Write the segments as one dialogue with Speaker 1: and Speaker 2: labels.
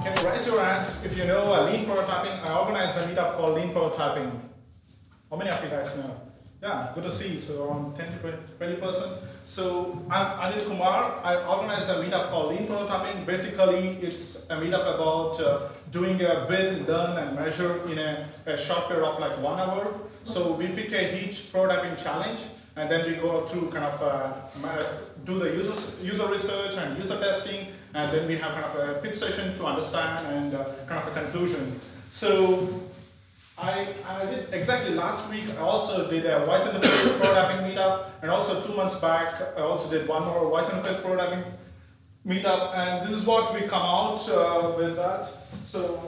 Speaker 1: Can you raise your hands if you know lean prototyping? I organized a meetup called Lean Prototyping. How many of you guys know? Yeah, good to see. So around 10 to 20%. So I'm Anil Kumar. I organized a meetup called Lean Prototyping. Basically, it's a meetup about doing a build, learn, and measure in a short period of like 1 hour. So we pick each prototyping challenge, and then we go through kind of do the user research and user testing, and then we have kind of a pitch session to understand and kind of a conclusion. So I did exactly last week. I also did a Voice Interface prototyping meetup, and also 2 months back I also did one more Voice Interface prototyping meetup, and this is what we come out with that. So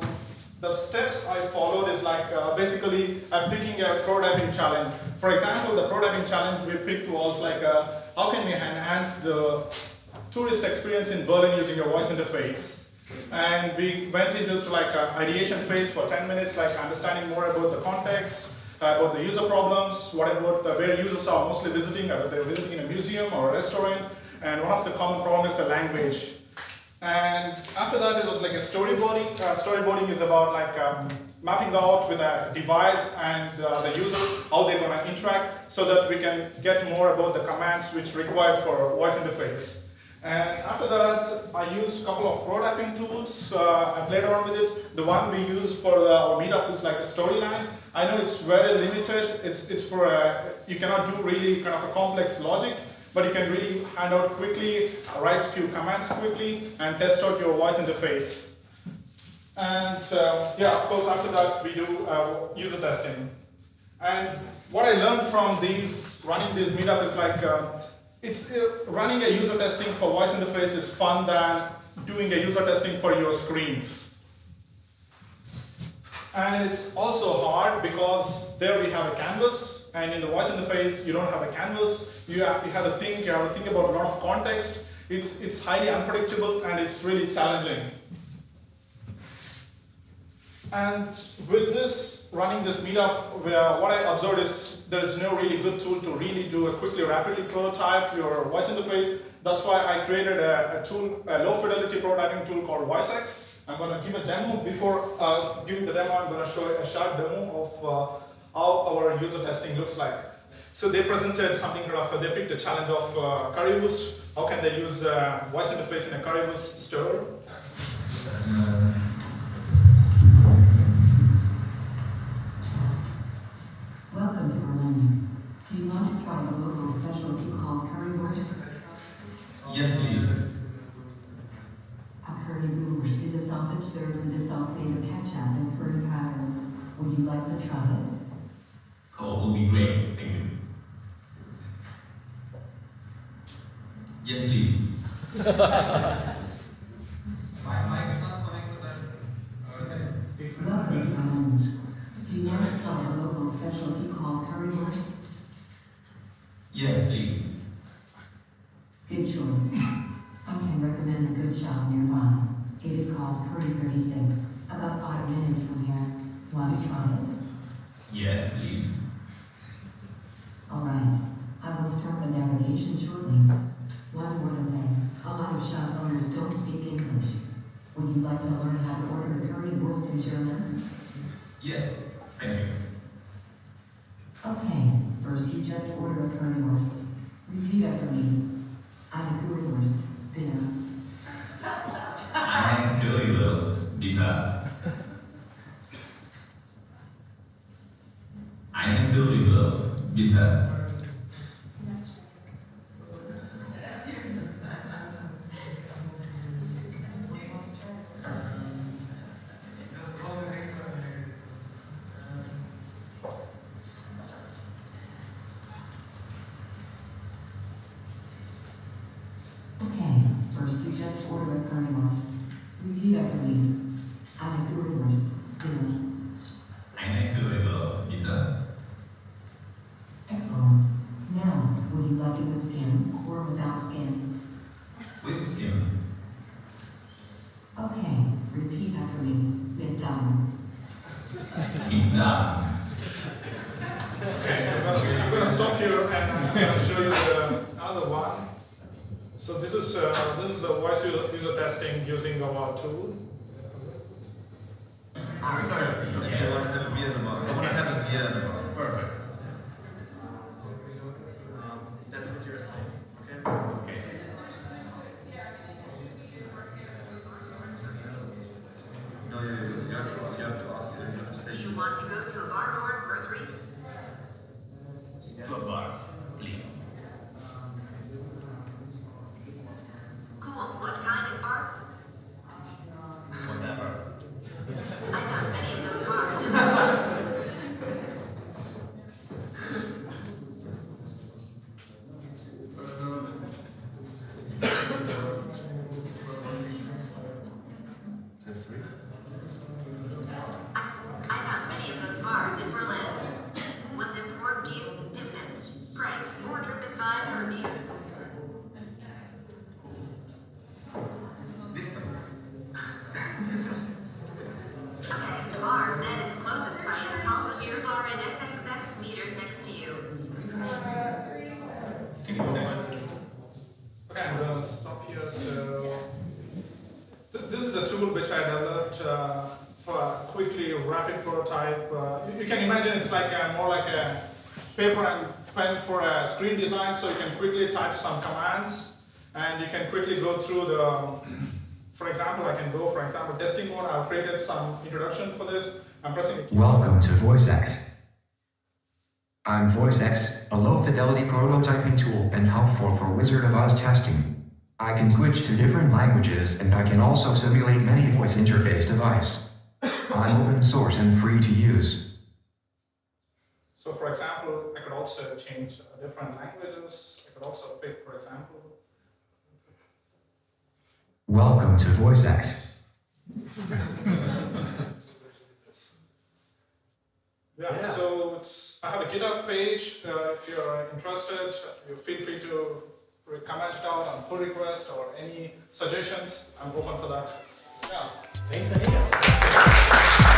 Speaker 1: the steps I followed is like basically I'm picking a prototyping challenge. For example, the prototyping challenge we picked was like how can we enhance the tourist experience in Berlin using a voice interface. And we went into like an ideation phase for 10 minutes, like understanding more about the context, about the user problems, what about where users are mostly visiting, whether they're visiting in a museum or a restaurant, and one of the common problems is the language. And after that, it was like a storyboarding. Storyboarding is about like mapping out with a device and the user, how they're going to interact, so that we can get more about the commands which required for voice interface. And after that, I used a couple of prototyping tools. I played around with it. The one we use for our meetup is like a storyline. I know it's very limited. It's for you cannot do really kind of a complex logic, but you can really hand out quickly, write a few commands quickly, and test out your voice interface. And yeah, of course, after that, we do user testing. And what I learned from running this meetup is like, running a user testing for voice interface is fun than doing a user testing for your screens. And it's also hard because there we have a canvas, and in the voice interface you don't have a canvas. You have to think about a lot of context. It's highly unpredictable and it's really challenging. And with running this meetup, what I observed is there's no really good tool to really do a rapidly prototype your voice interface. That's why I created a tool, a low fidelity prototyping tool called VoiceX. I'm going to give a demo. Before giving the demo, I'm going to show a short demo of how our user testing looks like. So they presented something they picked a challenge of currywurst. How can they use voice interface in a currywurst store?
Speaker 2: Welcome to Berlin. Do you want to try the local specialty called currywurst?
Speaker 3: Yes, please.
Speaker 2: A currywurst is a sausage served with a sauce made of ketchup and curry powder. Would you like to try it?
Speaker 3: Oh, will be great. Thank you. Yes, please.
Speaker 4: My mic is not connected.
Speaker 2: Welcome to Berlin. Do you want to try a local specialty called currywurst?
Speaker 3: Yes, please.
Speaker 2: Good choice. I can recommend a good shop nearby. It is called Curry 36, about 5 minutes from here. Want to try it?
Speaker 3: Yes, please.
Speaker 2: Alright, I will start the navigation shortly. One more thing, a lot of shop owners don't speak English. Would you like to learn how to order currywurst in German?
Speaker 3: Yes, thank you.
Speaker 2: Okay, first you just order a currywurst. Repeat after me. Eine Currywurst, bitte.
Speaker 3: Eine Currywurst, bitte. Eine Currywurst, bitte.
Speaker 2: Okay, first you just order a currywurst. Repeat after me. Eine Currywurst, bitte.
Speaker 3: Eine Currywurst, bitte.
Speaker 2: Excellent. Now, would you like it with skin or without skin?
Speaker 3: With skin.
Speaker 2: Okay, repeat after me. Mit Darm.
Speaker 3: Mit Darm.
Speaker 1: Okay, I'm gonna stop here and I'm gonna show you the other one. So this is a voice user testing using our tool.
Speaker 3: I want to have a beer in the bar. I want to have a beer in the bar. Perfect.
Speaker 4: That's what you're saying, okay?
Speaker 3: Okay. No, you have to ask. You have to
Speaker 2: Do
Speaker 3: say
Speaker 2: you want to go to a bar or a grocery?
Speaker 3: to a bar, please.
Speaker 2: Cool. What kind of bar?
Speaker 3: Whatever.
Speaker 2: I found many of those bars in Berlin. I found many of those bars in Berlin. What's important to you? Distance, price, or TripAdvisor reviews?
Speaker 3: Distance.
Speaker 2: Okay, the bar that is closest by is Papa Beer Bar and XXX meters next to you.
Speaker 3: Can you go back?
Speaker 1: Okay, I'm gonna stop here. So this is the tool which I developed for a quickly rapid prototype. You can imagine it's like more like a paper and pen for a screen design, so you can quickly type some commands and you can quickly go through the. For example, I can go, for example, testing mode. I've created some introduction for this. I'm pressing the key.
Speaker 5: Welcome to VoiceX. I'm VoiceX, a low-fidelity prototyping tool and helpful for Wizard of Oz testing. I can switch to different languages and I can also simulate many voice interface devices. I'm open source and free to use.
Speaker 1: So for example, I could also change different languages. I could also pick, for example,
Speaker 5: Welcome to VoiceX.
Speaker 1: Yeah, so I have a GitHub page. If you're interested, you feel free to comment it out on pull request or any suggestions. I'm open for that. Yeah.
Speaker 4: Thanks, Anil.